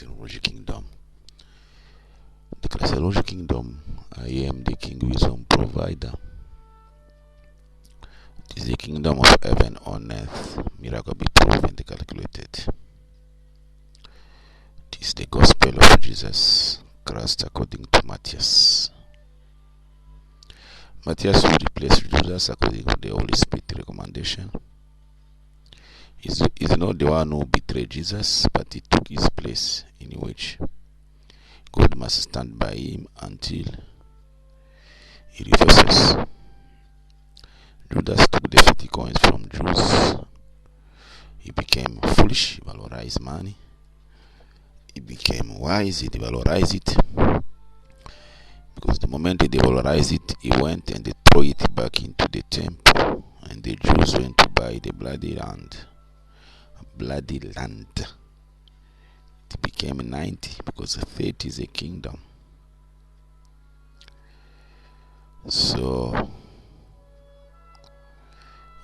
Christology kingdom. The Christology kingdom, I am the King Wisdom provider. It is the kingdom of heaven on earth, miracle be proven and calculated. It is the gospel of Jesus Christ according to Matthias. Matthias will replace Judas according to the Holy Spirit recommendation. He's not the one who betrayed Jesus, but he took his place, in which God must stand by him until he reverses. Judas took the 50 coins from Jews. He became foolish, he valorized money. He became wise, he devalorized it. Because the moment he devalorized it, he went and they threw it back into the temple. And the Jews went to buy the bloody land. It became 90 because 30 is a kingdom. So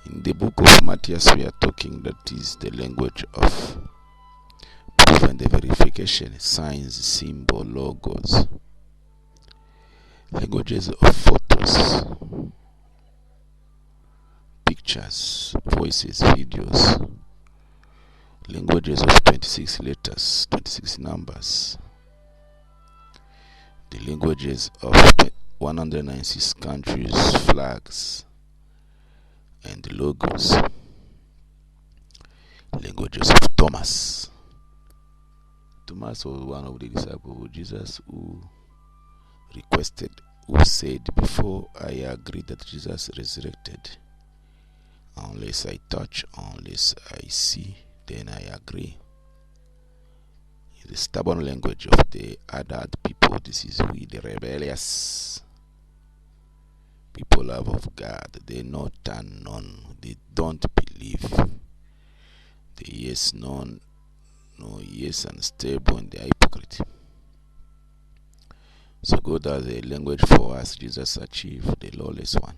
in the book of Matthias we are talking, that is the language of proof and the verification, signs, symbol, logos, languages of photos, pictures, voices, videos, languages of 26 letters, 26 numbers, the languages of 196 countries, flags, and the logos, languages of Thomas. Thomas was one of the disciples of Jesus who said, before I agree that Jesus resurrected, unless I touch, unless I see, then I agree. The stubborn language of the other people. This is we, the rebellious people, love of God. They not turn on. They don't believe. The yes, no, yes, unstable, and the hypocrite. So God has a language for us. Jesus achieved the lawless one.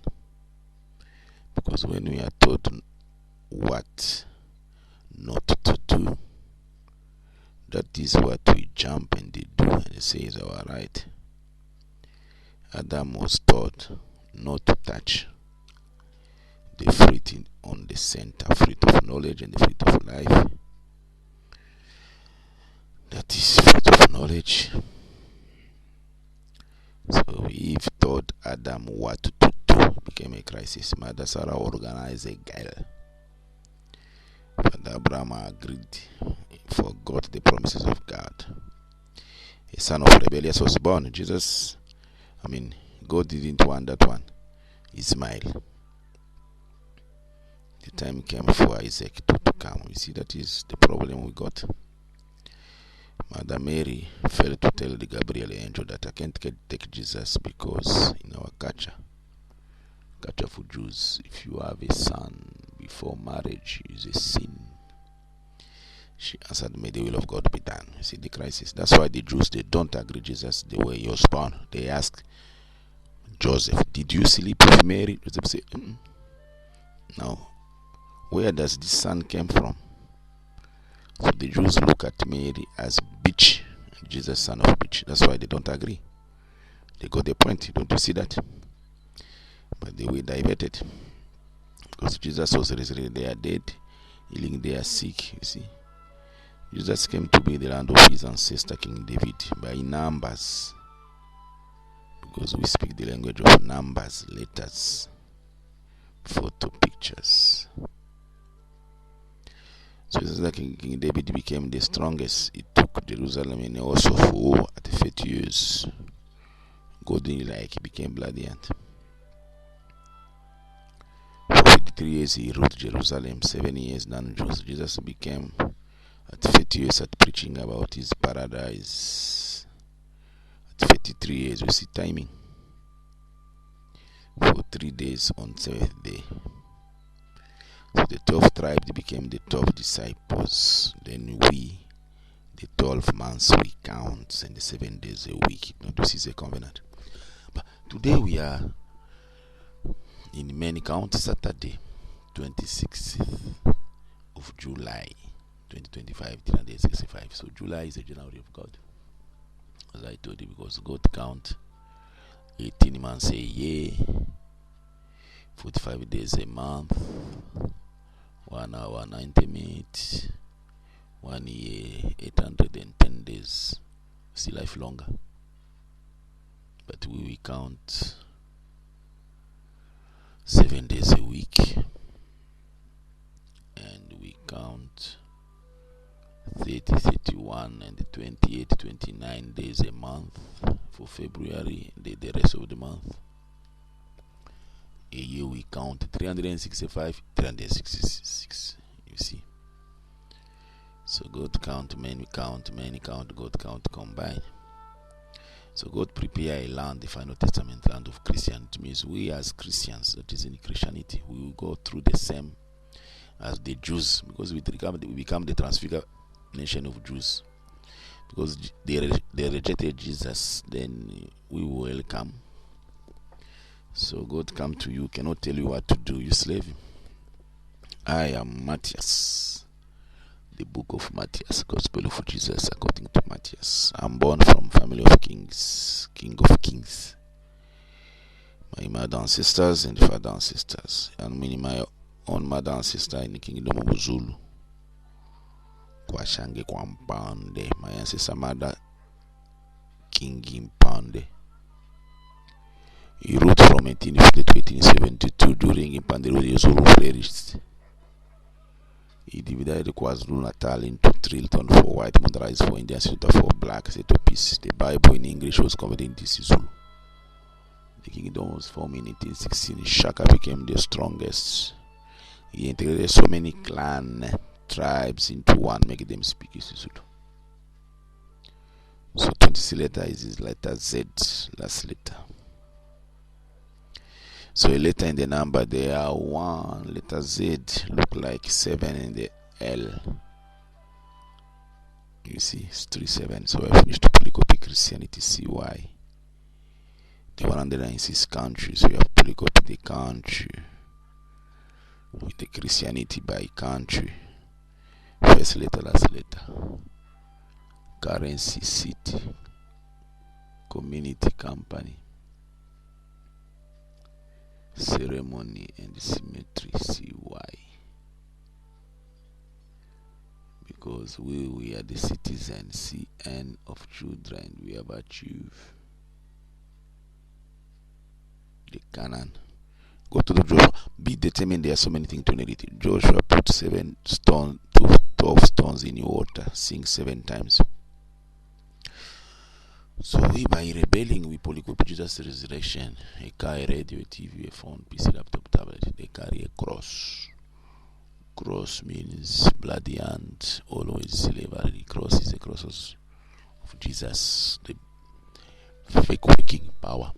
Because when we are taught what not to do, that is what we jump and they do, and they say is our right. Adam was taught not to touch the fruit on the center, fruit of knowledge and the fruit of life. That is fruit of knowledge. So Eve taught Adam what to do. It became a crisis. Mother Sarah organized a girl. Father Abraham agreed, forgot the promises of God. A son of rebellious was born. God didn't want that one. Ismail. The time came for Isaac to come. You see, that is the problem we got. Mother Mary failed to tell the Gabriel angel that I can't take Jesus because in our culture for Jews, if you have a son before marriage, is a sin. She answered, may the will of God be done. You see the crisis. That's why the Jews, they don't agree Jesus the way he was born. They ask Joseph, did you sleep with Mary? Joseph said, no. Where does this son came from? So the Jews look at Mary as bitch, Jesus son of bitch. That's why they don't agree. They got the point. Don't you see that? But they were diverted. Because Jesus was resurrected, they are dead, healing they are sick, you see. Jesus came to be the land of his ancestor King David by numbers. Because we speak the language of numbers, letters, photo, pictures. So it's like King David became the strongest. He took Jerusalem and also for at 30 years. God didn't like, he became bloody. For 53 years he ruled Jerusalem, 7 years non-Jews. Jesus became at 30 years at preaching about his paradise. At 53 years, we see timing. For 3 days on 7th day. So the 12 tribes became the 12 disciples. Then we, the 12 months we count, and the 7 days a week. Now this is a covenant. But today we are in many count Saturday, 26th of July 2025, 365. So July is the January of God, as I told you, because God count 18 months a year, 45 days a month, 1 hour 90 minutes, 1 year 810 days. See life longer, but we will count 7 days a week, and we count 30, 31, and 28, 29 days a month for February, the rest of the month. A year we count 365, 366. You see. So God count, man count, God count combine. So God prepare a land, the final testament land of Christianity. It means we as Christians, that is in Christianity, we will go through the same as the Jews, because we become the transfigured nation of Jews. Because they rejected Jesus, then we will welcome. So God come to you, cannot tell you what to do, you slave. I am Matthias. The book of Matthias, Gospel of Jesus according to Matthias. I'm born from family of kings, king of kings. My mother and sisters and father and sisters. And meaning my own mother and sister in the kingdom of Zulu. Kwashange kwa Mpande. My ancestor mother, King Mpande. He ruled from 1850 to 1872. During Mpande rule, the Zulu flourished. He divided the KwaZulu Natal into 3: Hilton for white, Monterais for Indian, Ceuta for black, set of peace. The Bible in English was converted into Zulu. The kingdom was formed in 1816. Shaka became the strongest. He integrated so many clan tribes into one, making them speak Zulu. So 20 letter is his letter Z, last letter. So a letter in the number, there are 1 letter Z, look like 7 in the L. You see, it's 37. So I finished to polycopy Christianity, CY. The 196 countries, we have polycopy the country with the Christianity by country. First letter, last letter. Currency, city, community, company. Ceremony and symmetry, CY. Because we are the citizens, CN of children, we have achieved the canon. Go to the Joshua. Be determined, there are so many things to narrate. Joshua put 7 stones to 12 stones in water, sing 7 times. So we, by rebelling, we polycopy Jesus' resurrection. A car, a radio, a TV, a phone, PC, laptop, tablet. They carry a cross. Cross means bloody hand, always slavery. Cross is a cross of Jesus, the fake working power.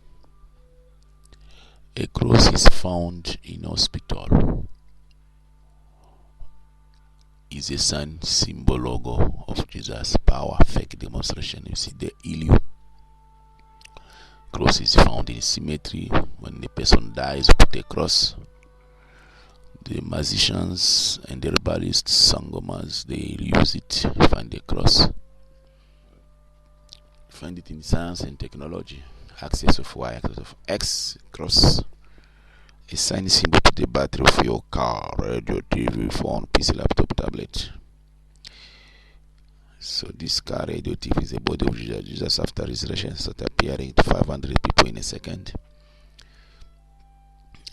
A cross is found in hospital. Is a sign, symbol, logo of Jesus' power, fake demonstration. You see the illusion. Cross is found in cemetery. When the person dies, put a cross. The musicians and the herbalists, sangomas, they use it, find the cross. Find it in science and technology. Axis of Y, axis of X, cross. A sign symbol to the battery of your car, radio, TV, phone, PC, laptop, tablet. So this car, radio, TV is the body of Jesus. Jesus after resurrection started appearing to 500 people in a second.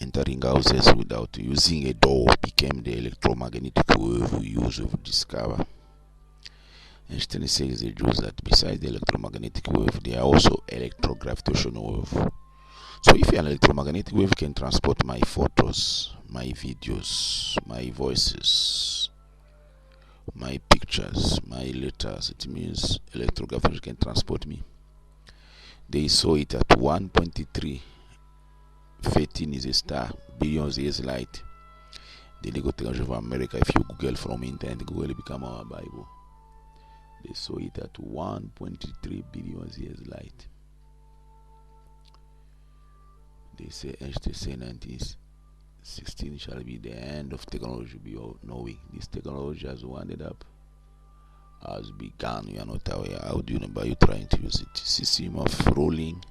Entering houses without using a door became the electromagnetic wave we use to discover. Einstein says the Jews that besides the electromagnetic wave, there are also electrogravitational wave. So if an electromagnetic wave can transport my photos, my videos, my voices, my pictures, my letters, it means electrogravitation can transport me. They saw it at 1.3. 13 is a star, billions years light. The legal technology of America, if you Google from internet, Google will become our Bible. They saw it at 1.3 billion years light. They say Einstein say 1916 shall be the end of technology we all knowing. This technology has wound up. has begun. You are not aware. How do you know? By you trying to use it. System of ruling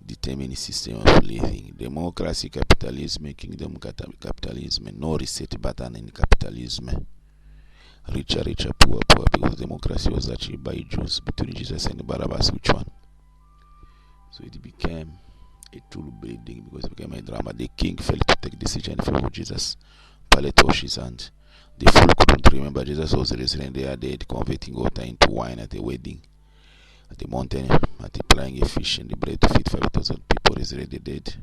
determine system of living. Democracy, capitalism, kingdom capitalism, no reset button in capitalism. Richer, richer, poor, poor, because democracy was achieved by Jews between Jesus and Barabbas. Which one? So it became a tool building because it became a drama. The king failed to take decision for Jesus. Pilate washed his hands. The fool couldn't remember Jesus was risen. They are dead, converting water into wine at a wedding. At the mountain, multiplying a fish and the bread to feed 5,000 people, resurrected dead.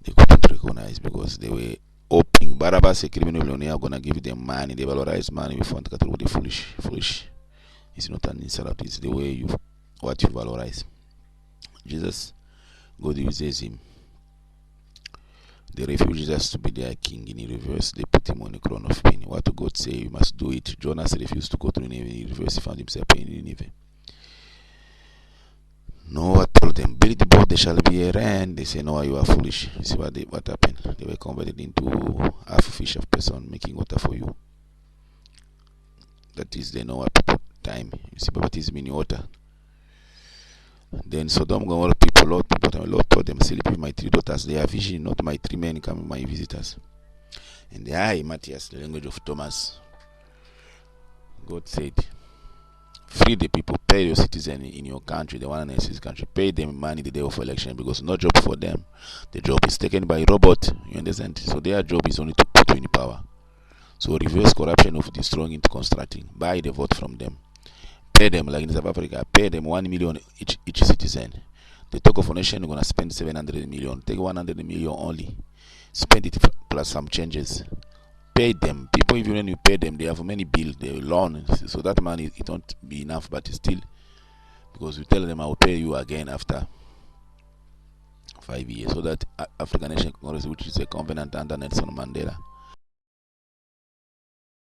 They couldn't recognize because they were hoping Barabbas, a criminal millionaire, gonna give them money. They valorize money before the cattle. The foolish. It's not an insult. It's the way what you valorize. Jesus, God uses him. They refuse Jesus to be their king. In reverse, they put him on the crown of pain. What God say, you must do it. Jonas refused to go to Nineveh. In reverse, he found himself in Nineveh. Noah told them, build the boat, there shall be a rain. They say, Noah, you are foolish. You see what happened? They were converted into half a fish of person making water for you. That is the Noah people time. You see, baptism in water. Then Sodom Gomorrah people, Lord told them, sleep with my 3 daughters. They are vision, not my 3 men, come my visitors. And I, Matthias, the language of Thomas, God said, free the people, pay your citizen in your country, the one in his country, pay them money the day of election because no job for them. The job is taken by robot, you understand? So their job is only to put you in power. So reverse corruption of destroying into constructing. Buy the vote from them. Pay them, like in South Africa, pay them 1 million each citizen. The talk of a nation is going to spend 700 million. Take 100 million only. Spend it plus some changes. Pay them. People, even when you pay them, they have many bills, they loan. So that money, it won't be enough, but still, because you tell them, I will pay you again after 5 years. So that African Nation Congress, which is a covenant under Nelson Mandela,